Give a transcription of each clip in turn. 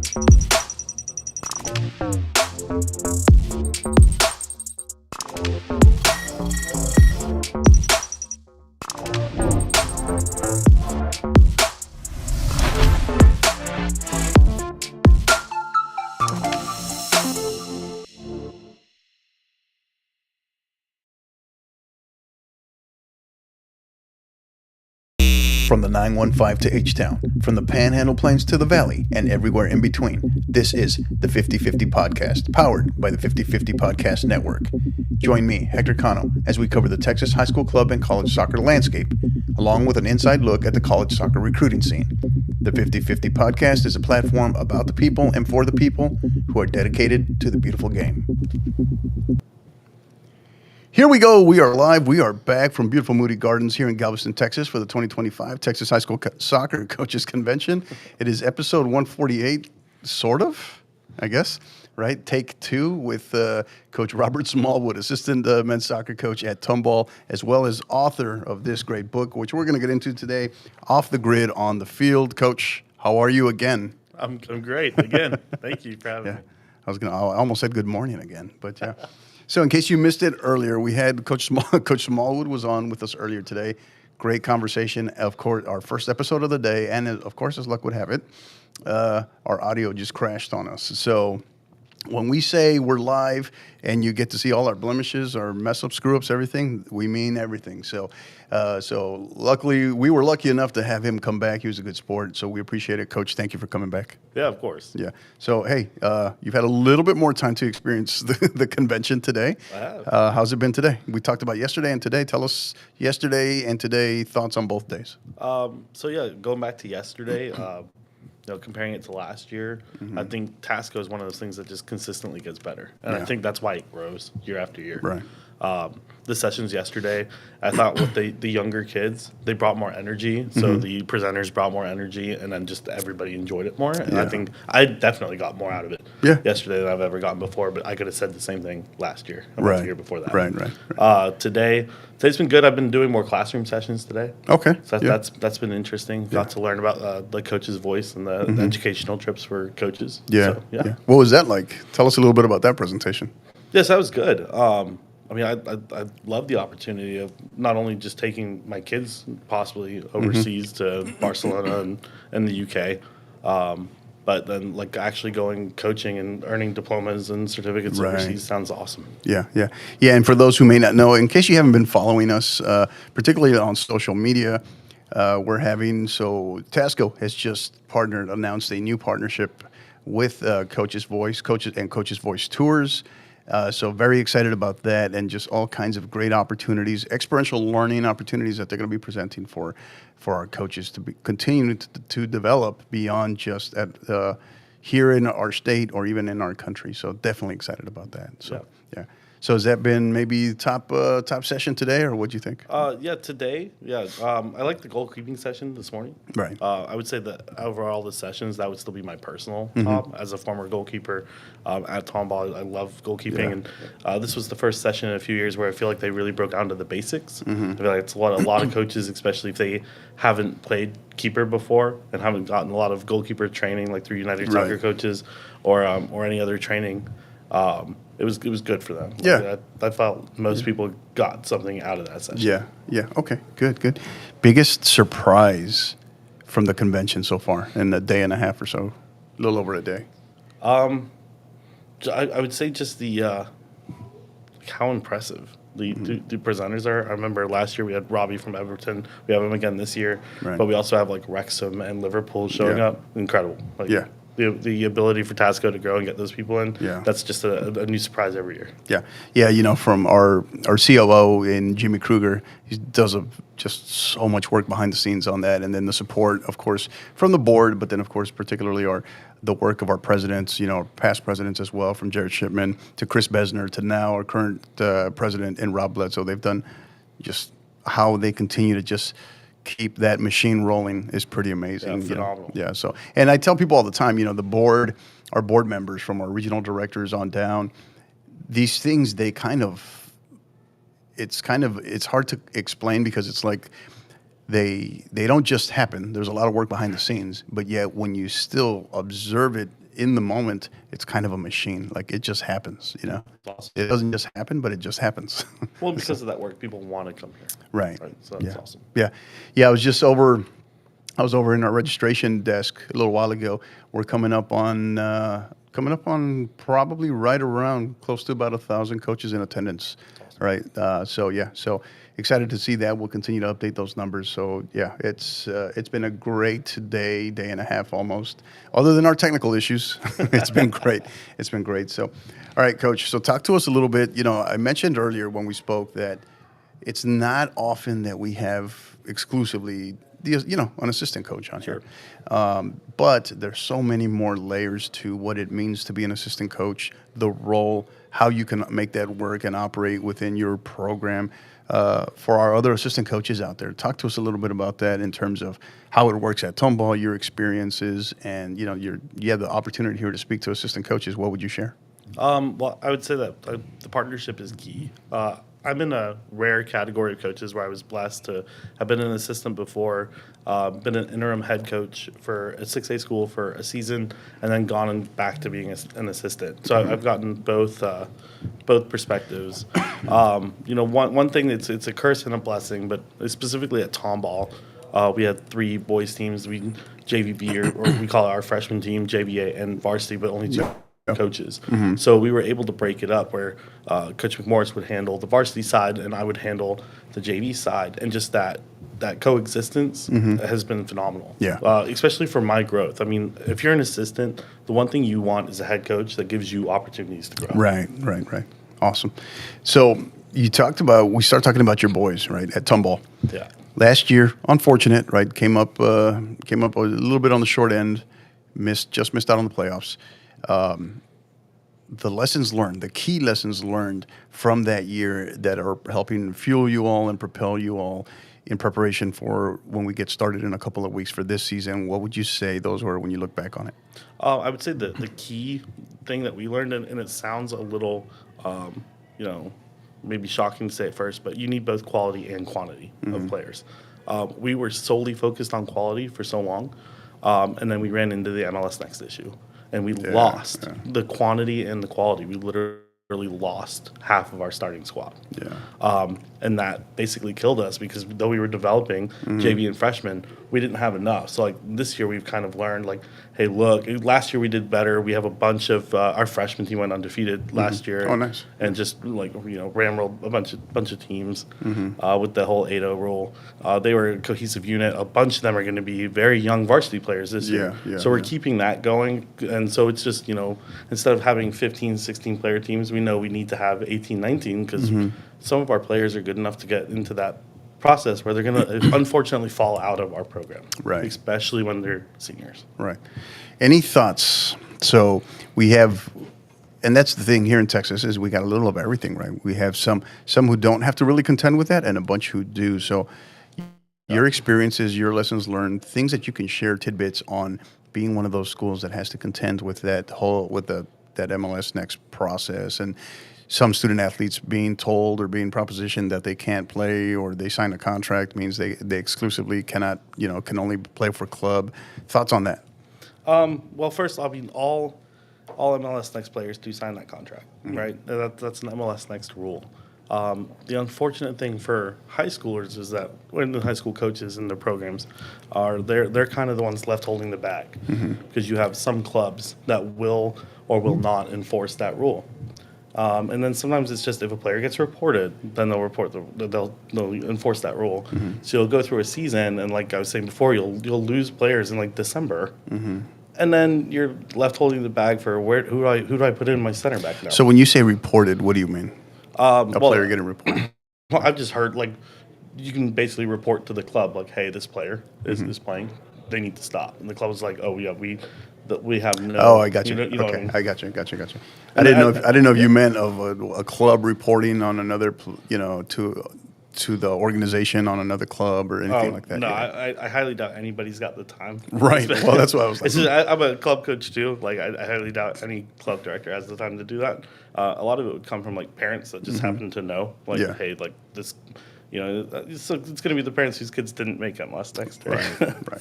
From the 915 to H-Town, from the Panhandle Plains to the Valley, and everywhere in between, this is the 50/50 Podcast, powered by the 50/50 Podcast Network. Join me, Hector Cano, as we cover the Texas high school club and college soccer landscape, along with an inside look at the college soccer recruiting scene. The 50/50 Podcast is a platform about the people and for the people who are dedicated to the beautiful game. Here we go. We are live. We are back from beautiful Moody Gardens here in Galveston, Texas for the 2025 Texas High School Soccer Coaches Convention. It is episode 148, sort of, I guess, right? Take two with Coach Robert Smallwood, assistant men's soccer coach at Tomball, as well as author of this great book, which we're going to get into today, Off the Grid on the Field. Coach, how are you again? I'm great. Again, thank you for having me. I almost said good morning again, but yeah. So in case you missed it earlier, we had Coach Smallwood was on with us earlier today. Great conversation. Of course, our first episode of the day, and of course, as luck would have it, our audio just crashed on us. So when we say we're live and you get to see all our blemishes, our mess ups, screw ups, everything, we mean everything. So luckily, we were lucky enough to have him come back. He was a good sport, so we appreciate it. Coach, thank you for coming back. Yeah, of course. Yeah. So, hey, you've had a little bit more time to experience the convention today. I have. How's it been today? We talked about yesterday and today. Tell us yesterday and today thoughts on both days. Going back to yesterday, comparing it to last year, I think TASCO is one of those things that just consistently gets better. And I think that's why it grows year after year. Right. The sessions yesterday, I thought with the younger kids, they brought more energy. So the presenters brought more energy, and then just everybody enjoyed it more. And I think I definitely got more out of it yesterday than I've ever gotten before. But I could have said the same thing last year, the year before that. Right. Today's been good. I've been doing more classroom sessions today. Okay. So that's been interesting. Got to learn about the coach's voice and the educational trips for coaches. Yeah. So, yeah. What was that like? Tell us a little bit about that presentation. Yes, that was good. I love the opportunity of not only just taking my kids possibly overseas to Barcelona and the UK, but then like actually going coaching and earning diplomas and certificates overseas sounds awesome. Yeah. And for those who may not know, in case you haven't been following us, particularly on social media, TASCO has just announced a new partnership with Coach's Voice Tours. So very excited about that, and just all kinds of great opportunities, experiential learning opportunities that they're going to be presenting for our coaches to continue to develop beyond just here in our state or even in our country. So definitely excited about that. So yeah. So has that been maybe top session today, or what do you think? Today. I like the goalkeeping session this morning. Right. I would say that overall the sessions, that would still be my personal top. As a former goalkeeper at Tomball, I love goalkeeping. Yeah. And this was the first session in a few years where I feel like they really broke down to the basics. I feel like it's a lot of coaches, especially if they haven't played keeper before and haven't gotten a lot of goalkeeper training, like through United Soccer Coaches or any other training. It was good for them. Yeah. I felt most people got something out of that session. Yeah. Okay, good. Biggest surprise from the convention so far in a day and a half or so, a little over a day? I would say just the how impressive the presenters are. I remember last year we had Robbie from Everton. We have him again this year. Right. But we also have like Wrexham and Liverpool showing up. Incredible. The ability for TASCO to grow and get those people in, that's just a new surprise every year. Yeah. From our COO in Jimmy Kruger, he does just so much work behind the scenes on that, and then the support, of course, from the board, but then, of course, particularly the work of our presidents, our past presidents as well, from Jared Shipman to Chris Besner to now our current president and Rob Bledsoe. They've done just how they continue to just keep that machine rolling is pretty amazing. Yeah, phenomenal. Yeah. So, and I tell people all the time, the board, our board members from our regional directors on down, these things, it's hard to explain because it's like they don't just happen. There's a lot of work behind the scenes, but yet when you still observe it in the moment, it's kind of a machine. Like it just happens, you know. Awesome. It doesn't just happen, but it just happens. Well, because of that work, people want to come here. Right. So that's Yeah. awesome. Yeah. Yeah. I was over in our registration desk a little while ago. We're coming up on probably right around close to about 1,000 coaches in attendance. Right. So excited to see that. We'll continue to update those numbers. So yeah, it's been a great day and a half almost. Other than our technical issues, it's been great. It's been great. So, all right, Coach. So talk to us a little bit. You know, I mentioned earlier when we spoke that it's not often that we have exclusively an assistant coach on here. But there's so many more layers to what it means to be an assistant coach, the role, how you can make that work and operate within your program. For our other assistant coaches out there, talk to us a little bit about that in terms of how it works at Tomball, your experiences, and you have the opportunity here to speak to assistant coaches. What would you share? Well, I would say that the partnership is key. I'm in a rare category of coaches where I was blessed to have been an assistant before, been an interim head coach for a 6A school for a season, and then gone and back to being an assistant. So I've gotten both perspectives. One thing that's it's a curse and a blessing, but specifically at Tomball, we had 3 boys teams. We JVB or we call it our freshman team, JVA and varsity, but only 2 coaches. So we were able to break it up where Coach McMorris would handle the varsity side and I would handle the JV side, and just that coexistence has been phenomenal. Yeah. Especially for my growth. I mean, if you're an assistant, the one thing you want is a head coach that gives you opportunities to grow. Right. Awesome. So we started talking about your boys, right, at Tomball. Yeah. Last year, unfortunate, right, came up a little bit on the short end, just missed out on the playoffs. The lessons learned, the key lessons learned from that year that are helping fuel you all and propel you all in preparation for when we get started in a couple of weeks for this season, what would you say those were when you look back on it? I would say the key thing that we learned, and it sounds a little, maybe shocking to say at first, but you need both quality and quantity of players. We were solely focused on quality for so long, and then we ran into the MLS Next issue. And we lost the quantity and the quality. We literally lost half of our starting squad. Yeah. And that basically killed us because though we were developing JV and freshmen, we didn't have enough. So, like, this year we've kind of learned, like, hey, look, last year we did better. We have a bunch of our freshman team went undefeated last year. Oh, nice. And just, like, ramrolled a bunch of teams with the whole 8-0 rule. They were a cohesive unit. A bunch of them are going to be very young varsity players this year. So we're keeping that going. And so it's just, instead of having 15, 16-player teams, we know we need to have 18, 19 because some of our players are good enough to get into that process where they're going to unfortunately fall out of our program, right? Especially when they're seniors, right? Any thoughts? So we have, and that's the thing here in Texas is we got a little of everything, right? We have some who don't have to really contend with that, and a bunch who do. So your experiences, your lessons learned, things that you can share tidbits on being one of those schools that has to contend with that MLS Next process and some student athletes being told or being propositioned that they can't play or they sign a contract means they exclusively cannot, can only play for club. Thoughts on that? Well, first, I mean, all MLS Next players do sign that contract, right? That's an MLS Next rule. The unfortunate thing for high schoolers is that when the high school coaches in their programs they're kind of the ones left holding the bag because you have some clubs that will or will not enforce that rule. And then sometimes it's just if a player gets reported, then they'll enforce that rule. So you'll go through a season, and like I was saying before, you'll lose players in like December, and then you're left holding the bag for who do I put in my center back now? So when you say reported, what do you mean? Player getting reported? Well, I've just heard like you can basically report to the club like, hey, this player is playing, they need to stop, and the club is like, oh yeah, we have no. Oh, I got you. You know Okay, what I mean? I got you. I didn't know if you meant of a club reporting on another, to the organization on another club or anything like that. No, yeah. I highly doubt anybody's got the time. Right. Well, that's what I was like. It's just, I'm a club coach too. Like I highly doubt any club director has the time to do that. A lot of it would come from like parents that just happen to know, like, hey, like this. So it's going to be the parents whose kids didn't make MLS Next. Right,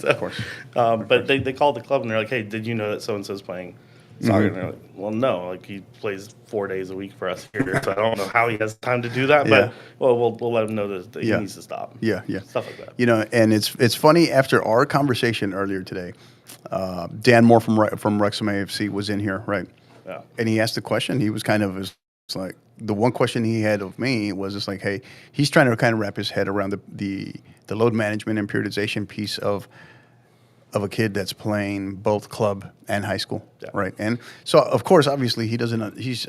So, of course. but they call the club and they're like, hey, did you know that so-and-so's playing soccer. And they're like, well, no, like he plays 4 days a week for us here, so I don't know how he has time to do that. Yeah. But we'll let him know that he Yeah. needs to stop. Yeah, yeah. Stuff like that. You know, and it's funny, after our conversation earlier today, Dan Moore from Wrexham AFC was in here, right? Yeah. And he asked the question. He was kind of it's like, the one question he had of me was just like, hey, he's trying to kind of wrap his head around the load management and periodization piece of a kid that's playing both club and high school, Yeah. right? And so, of course, obviously, he doesn't.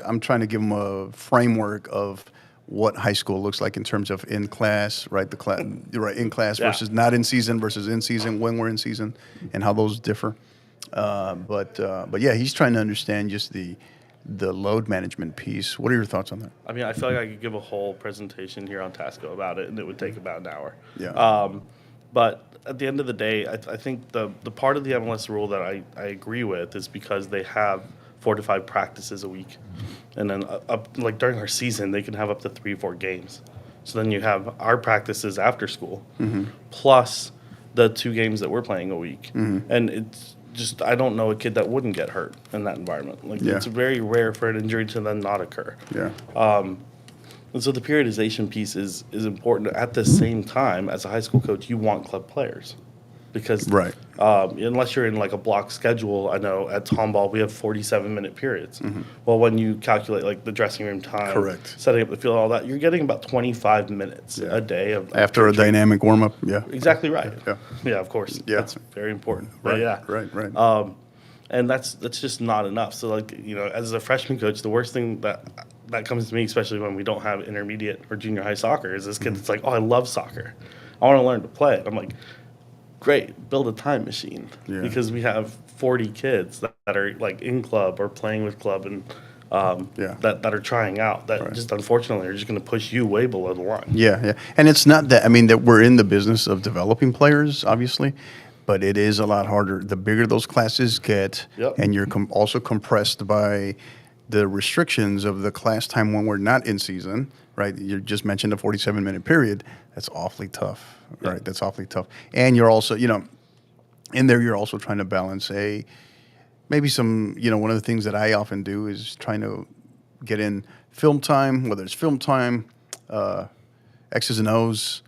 I'm trying to give him a framework of what high school looks like in terms of in class, right? Right, in class Yeah. versus not in season versus in season when we're in season, and how those differ. But yeah, he's trying to understand just the load management piece. What are your thoughts on that? I mean, I feel like I could give a whole presentation here on Tasco about it, and it would take about an hour. Yeah. But at the end of the day, I think the part of the MLS rule that I agree with is because they have 4 to 5 practices a week. And then up like during our season, they can have up to 3 or 4 games. So then you have our practices after school, plus the 2 games that we're playing a week. And it's just, I don't know a kid that wouldn't get hurt in that environment. Like, Yeah. it's very rare for an injury to then not occur. Yeah. And so the periodization piece is important. At the same time, as a high school coach, you want club players. Because Right. Unless you're in like a block schedule, I know at Tomball we have 47-minute periods. Well, when you calculate like the dressing room time, Correct. setting up the field, all that, you're getting about 25 minutes a day of After a training. dynamic warm up. Yeah. Exactly right. Yeah. Yeah, of course. Yeah. That's very important. But Right. yeah. Right. And that's just not enough. So like, you know, as a freshman coach, the worst thing that comes to me, especially when we don't have intermediate or junior high soccer, is this kid that's like, oh, I love soccer, I want to learn to play it. I'm like, great, build a time machine. Yeah. Because we have 40 kids that are like in club or playing with club and that are trying out that just unfortunately are just going to push you way below the line. Yeah. And it's not that, I mean, that we're in the business of developing players, obviously, but it is a lot harder. The bigger those classes get, and you're also compressed by the restrictions of the class time when we're not in season, right? You just mentioned a 47-minute period. That's awfully tough, right? That's awfully tough. And you're also, you know, in there, you're also trying to balance maybe some, you know, one of the things that I often do is trying to get in film time, whether it's film time, X's and O's,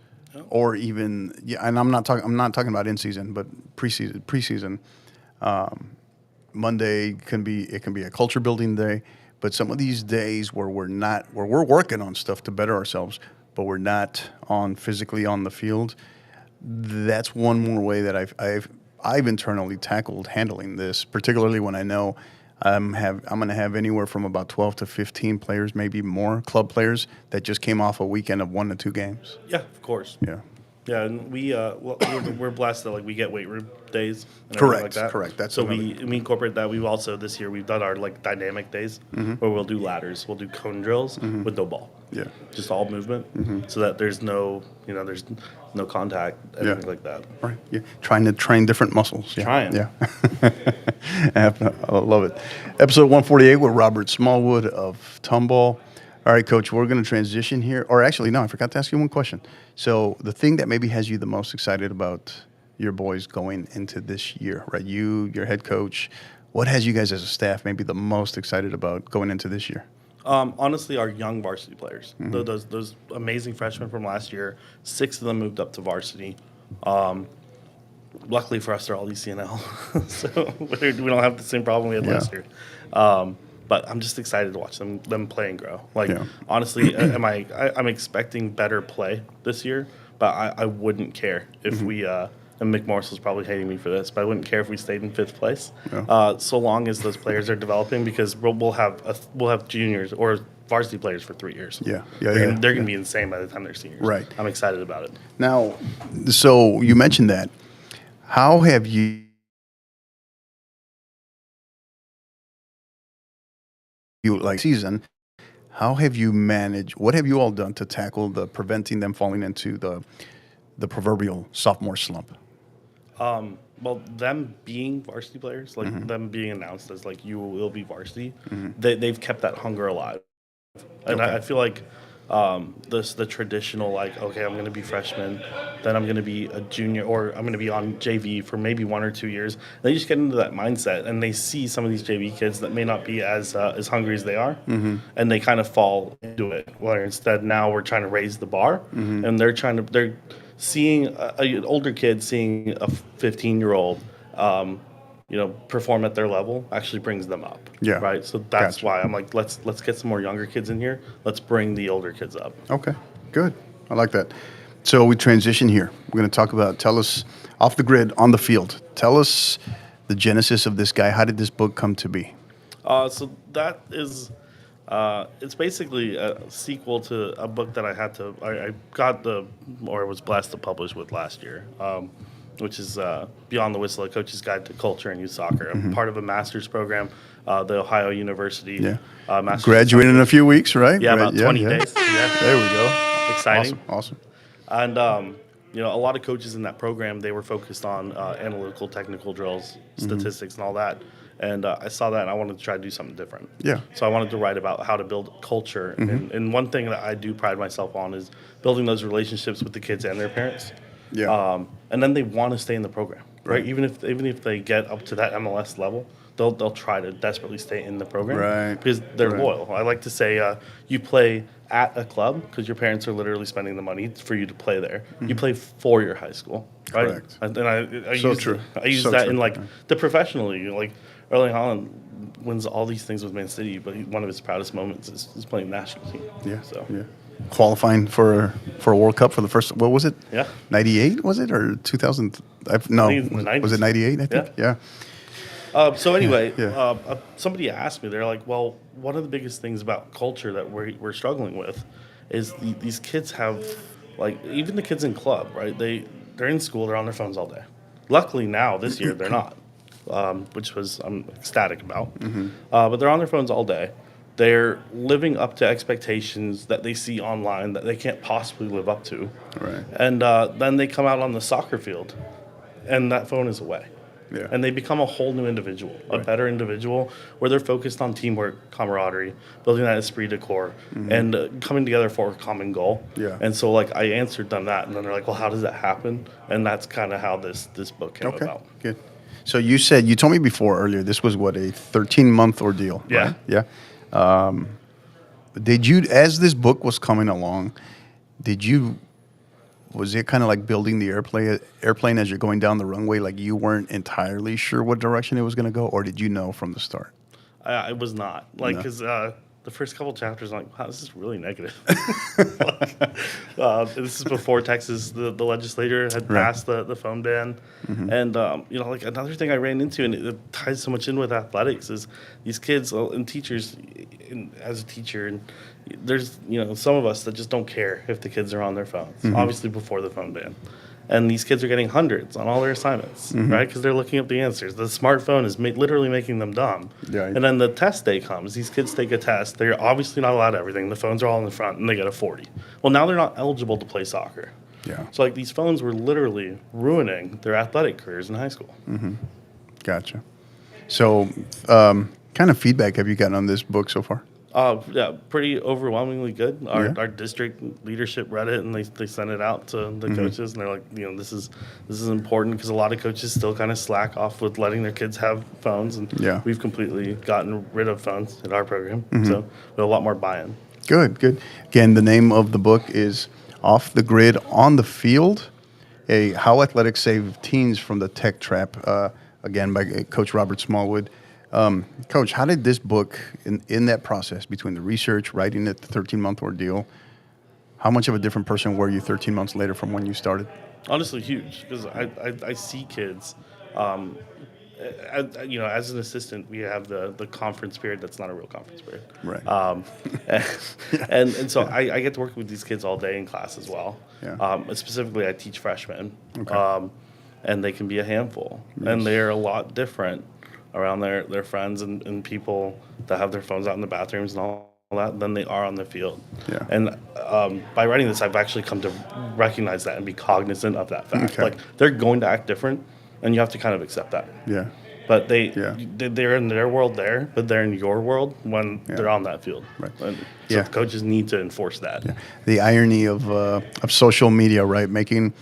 or even, and I'm not talking about in season, but preseason. Monday can be a culture building day, but some of these days where we're working on stuff to better ourselves, but we're not physically on the field. That's one more way that I've internally tackled handling this, particularly when I know I'm going to have anywhere from about 12 to 15 players, maybe more, club players that just came off a weekend of 1 to 2 games. Yeah, of course. Yeah. Yeah, and we're blessed that like we get weight room days and Correct, everything like that. correct. That's so another- we incorporate that. We've also this year we've done our like dynamic days where we'll do ladders, we'll do cone drills with no ball. Yeah. Just all movement, so that there's no contact, anything like that. Right. Yeah. Trying to train different muscles. Yeah. Trying. Yeah. I love it. Episode 148 with Robert Smallwood of Tomball. All right, Coach, we're going to transition here. Or actually, no, I forgot to ask you one question. So the thing that maybe has you the most excited about your boys going into this year, right? You, your head coach, what has you guys as a staff maybe the most excited about going into this year? Honestly, our young varsity players, those amazing freshmen from last year, 6 of them moved up to varsity. Luckily for us, they're all ECNL, so we don't have the same problem we had last year. But I'm just excited to watch them play and grow. Like honestly, I'm expecting better play this year, but I wouldn't care if we. And Mick Morris's probably hating me for this, but I wouldn't care if we stayed in 5th place, so long as those players are developing, because we'll have juniors or varsity players for 3 years. They're going to be insane by the time they're seniors. Right. I'm excited about it. Now, so you mentioned that. How have you like season? How have you managed? What have you all done to tackle preventing them falling into the proverbial sophomore slump? Well, them being varsity players, like them being announced as like you will be varsity, they've kept that hunger alive, and I feel like the traditional, like, okay, I'm going to be freshman, then I'm going to be a junior, or I'm going to be on JV for maybe 1 or 2 years. They just get into that mindset, and they see some of these JV kids that may not be as hungry as they are, and they kind of fall into it. Where instead now we're trying to raise the bar, and they're seeing an older kid seeing a 15-year-old. Perform at their level actually brings them up. Yeah. Right. So that's Gotcha. why I'm like, let's get some more younger kids in here. Let's bring the older kids up. Okay, good. I like that. So we transition here. We're going to talk about, tell us, off the grid, on the field. Tell us the genesis of this guy. How did this book come to be? So that is, it's basically a sequel to a book that I got or was blessed to publish with last year. Which is Beyond the Whistle, A Coach's Guide to Culture and Youth Soccer. I'm part of a master's program, the Ohio University. Yeah. Master's Graduating in a few weeks, right? Yeah, Right, about 20 days. Yeah. There we go. Exciting. Awesome. And, a lot of coaches in that program, they were focused on analytical, technical drills, statistics, and all that. And I saw that, and I wanted to try to do something different. Yeah. So I wanted to write about how to build culture. And one thing that I do pride myself on is building those relationships with the kids and their parents. Yeah. And then they want to stay in the program, right? Even if they get up to that MLS level, they'll try to desperately stay in the program, Right. Because they're Right. loyal. I like to say, you play at a club because your parents are literally spending the money for you to play there. You play for your high school, right? Correct. And I So use true. I use So that true. in like the professional league. Like Erling Haaland wins all these things with Man City, but one of his proudest moments is playing national team. Yeah. So Yeah. Qualifying for a World Cup for the first, what was it? Yeah. 98 was it, or 2000? No, think it's in the 90s. was it 98? I think. Yeah. So anyway, Yeah. somebody asked me, they're like, well, one of the biggest things about culture that we're struggling with is these kids have, like, even the kids in club, right? They're in school, they're on their phones all day. Luckily now, this year, they're not, which I'm ecstatic about. But they're on their phones all day. They're living up to expectations that they see online that they can't possibly live up to. Right. And then they come out on the soccer field, and that phone is away. Yeah. And they become a whole new individual, a better individual, where they're focused on teamwork, camaraderie, building that esprit de corps, and coming together for a common goal. Yeah. And so, like, I answered them that, and then they're like, well, how does that happen? And that's kind of how this book came Okay. about. Good. So you told me before earlier, this was what, a 13-month ordeal. Yeah. Right? Yeah. As this book was coming along, was it kind of like building the airplane as you're going down the runway? Like you weren't entirely sure what direction it was going to go, or did you know from the start? I was not. Like, No. because the first couple chapters, I'm like, wow, this is really negative. This is before Texas, the legislator had Right. passed the phone ban. And, like another thing I ran into, and it ties so much in with athletics, is these kids and teachers, as a teacher, and there's, some of us that just don't care if the kids are on their phones, obviously before the phone ban. And these kids are getting hundreds on all their assignments, right? Because they're looking up the answers. The smartphone is literally making them dumb. Yeah. And then the test day comes. These kids take a test. They're obviously not allowed everything. The phones are all in the front, and they get a 40. Well, now they're not eligible to play soccer. Yeah. So, like, these phones were literally ruining their athletic careers in high school. Gotcha. So, kind of feedback have you gotten on this book so far? Yeah, pretty overwhelmingly good. Our Yeah. our district leadership read it, and they sent it out to the coaches, and they're like, this is important because a lot of coaches still kind of slack off with letting their kids have phones, and Yeah. we've completely gotten rid of phones in our program, so we have a lot more buy-in. Good. Again, the name of the book is Off the Grid, On the Field, How Athletics Save Teens from the Tech Trap, again, by Coach Robert Smallwood. Coach, how did this book, in that process, between the research, writing it, the 13-month ordeal, how much of a different person were you 13 months later from when you started? Honestly, huge, because I see kids. As an assistant, we have the conference period. That's not a real conference period. Right. And so I get to work with these kids all day in class as well. Yeah. Specifically, I teach freshmen, Okay. and they can be a handful. And they're a lot different around their friends and people that have their phones out in the bathrooms and all that than they are on the field. Yeah. And by writing this, I've actually come to recognize that and be cognizant of that fact. Okay. Like, they're going to act different, and you have to kind of accept that. Yeah. but Yeah. they're in their world there, but they're in your world when they're on that field. Right. And so Yeah. the coaches need to enforce that. The irony of social media, right? Making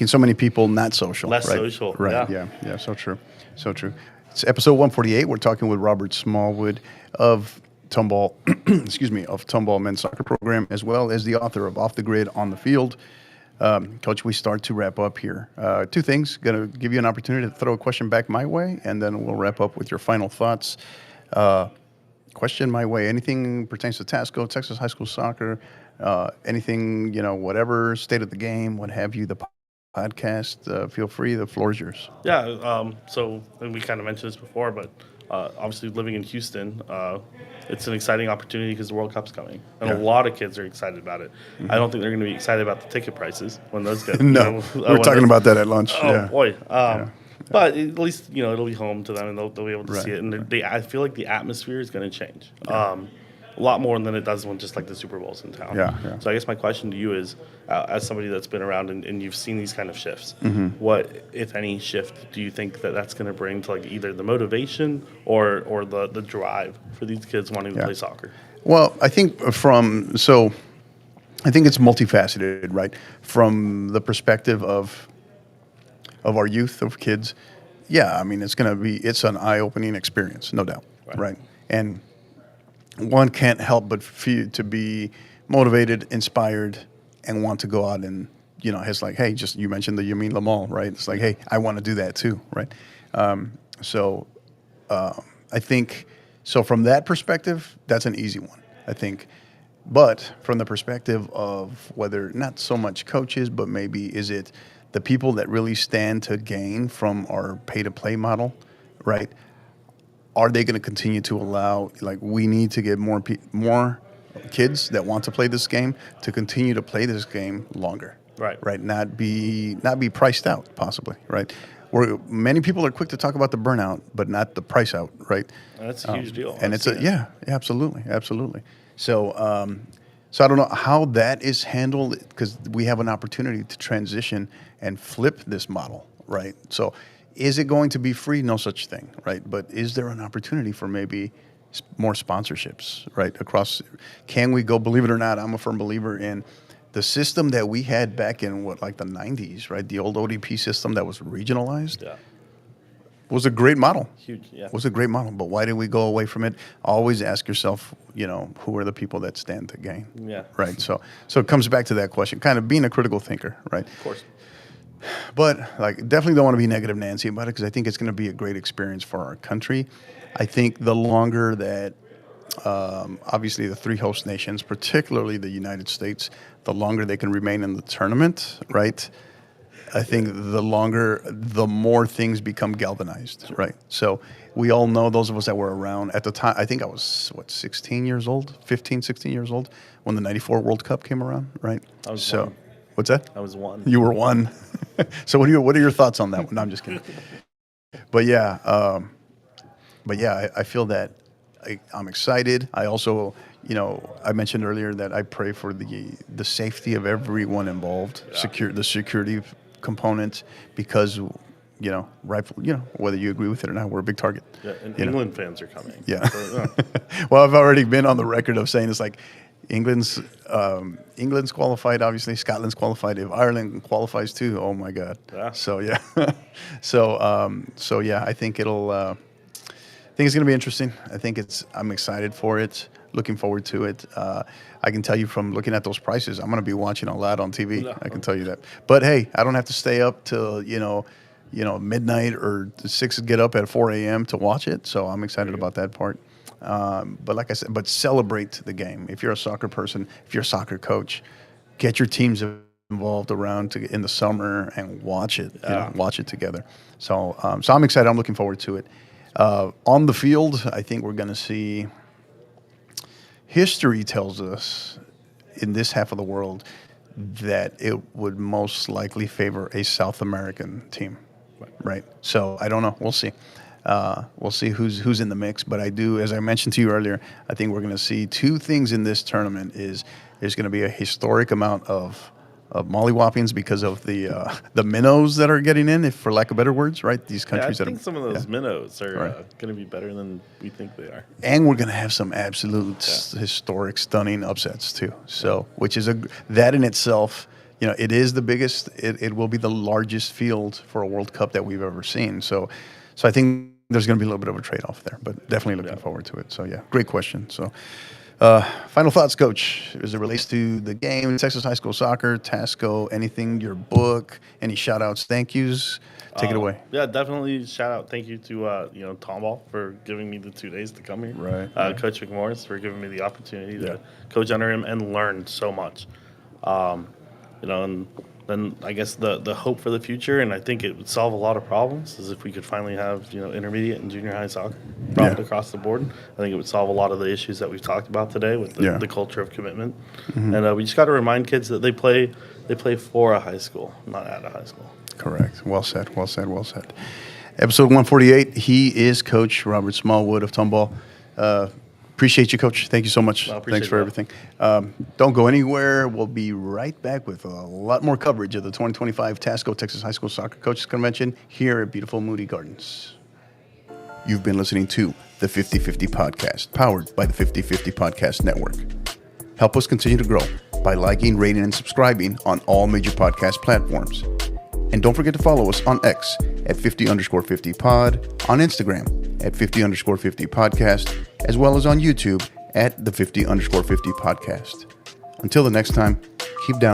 so many people not social, Less right? social, Right. yeah. Yeah. So true. So true. It's episode 148. We're talking with Robert Smallwood of Tomball, excuse me, of Tomball men's soccer program, as well as the author of Off the Grid on the Field. Coach, we start to wrap up here. Two things. Going to give you an opportunity to throw a question back my way, and then we'll wrap up with your final thoughts. Question my way. Anything pertains to Tasco, Texas high school soccer, anything, whatever, state of the game, what have you, the podcast, feel free. The floor is yours. Yeah. So and we kind of mentioned this before, but obviously living in Houston, it's an exciting opportunity because the World Cup's coming, and a lot of kids are excited about it. I don't think they're going to be excited about the ticket prices when those get. No, we were talking about that at lunch. Oh Yeah. boy. But at least it'll be home to them, and they'll be able to see it. And I feel like the atmosphere is going to change a lot more than it does when just like the Super Bowl's in town. Yeah. So I guess my question to you is, as somebody that's been around and you've seen these kind of shifts, what, if any, shift do you think that's going to bring to like either the motivation or the drive for these kids wanting to play soccer? Well, I think I think it's multifaceted, right? From the perspective of our youth, of kids, I mean, it's an eye-opening experience, no doubt, right? And one can't help but feel to be motivated, inspired, and want to go out and, it's like, hey, just you mentioned the Yamin Lamal, right? It's like, hey, I want to do that too, right? I think, so from that perspective, that's an easy one, I think. But from the perspective of whether not so much coaches, but maybe is it the people that really stand to gain from our pay-to-play model, right? Are they going to continue to allow, like, we need to get more kids that want to play this game to continue to play this game longer, right? Not be priced out, possibly, right? Many people are quick to talk about the burnout, but not the price out, right? And that's a huge deal. And absolutely. So I don't know how that is handled, because we have an opportunity to transition and flip this model, right? So is it going to be free? No such thing, right? But is there an opportunity for maybe more sponsorships, right? Can we go, believe it or not, I'm a firm believer in the system that we had back in the 90s, right? The old ODP system that was regionalized. Yeah. Was a great model. Huge, yeah. Was a great model, but why did we go away from it? Always ask yourself, who are the people that stand to gain? Yeah. Right. So it comes back to that question, kind of being a critical thinker, right? Of course. But definitely don't want to be negative Nancy about it, because I think it's going to be a great experience for our country. I think the longer that, obviously the three host nations, particularly the United States, the longer they can remain in the tournament, right? I think the more things become galvanized, right? So we all know, those of us that were around at the time, I think I was, 16 years old, 15, 16 years old, when the 94 World Cup came around, right? I was one. What's that? I was one. You were one. So what are your thoughts on that one? No, I'm just kidding. But I feel that I'm excited. I also, I mentioned earlier that I pray for the safety of everyone involved, the security component, because, whether you agree with it or not, we're a big target. Yeah, and England fans are coming. Yeah. So, Well, I've already been on the record of saying it's like England's qualified, obviously. Scotland's qualified. If Ireland qualifies too, oh my God. Yeah. So yeah. I think I think it's going to be interesting. I'm excited for it. Looking forward to it. I can tell you from looking at those prices, I'm going to be watching a lot on TV. No. I can tell you that. But hey, I don't have to stay up till midnight or 6, get up at 4 a.m. to watch it. So I'm excited about that part. But like I said, celebrate the game. If you're a soccer person, if you're a soccer coach, get your teams involved in the summer and watch it. Watch it together. So I'm excited. I'm looking forward to it. On the field, I think we're going to see. History tells us in this half of the world that it would most likely favor a South American team, right? So I don't know. We'll see. We'll see who's in the mix. But I do, as I mentioned to you earlier, I think we're going to see two things in this tournament. There's going to be a historic amount of mollywoppings because of the minnows that are getting in, if for lack of better words, right? These Yeah, I countries that think are, some of those minnows are Right. going to be better than we think they are. and we're going to have some absolute historic, stunning upsets too. So, which is that in itself, it is the biggest. It will be the largest field for a World Cup that we've ever seen. So I think there's going to be a little bit of a trade-off there, but definitely looking forward to it. So yeah, great question. So. Final thoughts, Coach, as it relates to the game, Texas high school soccer, TASCO, anything, your book, any shout outs, thank yous. Take it away. Yeah, definitely shout out. Thank you to Tomball for giving me the 2 days to come here. Right. Coach McMorris for giving me the opportunity to coach under him and learn so much. And then I guess the hope for the future, and I think it would solve a lot of problems, is if we could finally have intermediate and junior high soccer brought across the board. I think it would solve a lot of the issues that we've talked about today with the culture of commitment. And we just got to remind kids that they play for a high school, not at a high school. Correct. Well said. Episode 148. He is Coach Robert Smallwood of Tomball. Appreciate you, Coach. Thank you so much. Thanks for everything. Don't go anywhere. We'll be right back with a lot more coverage of the 2025 TASCO Texas High School Soccer Coaches Convention here at beautiful Moody Gardens. You've been listening to the 50/50 Podcast, powered by the 50/50 Podcast Network. Help us continue to grow by liking, rating, and subscribing on all major podcast platforms. And don't forget to follow us on X at 50_50pod, on Instagram at 50_50 podcast, as well as on YouTube at the 50_50 podcast. Until the next time, keep down.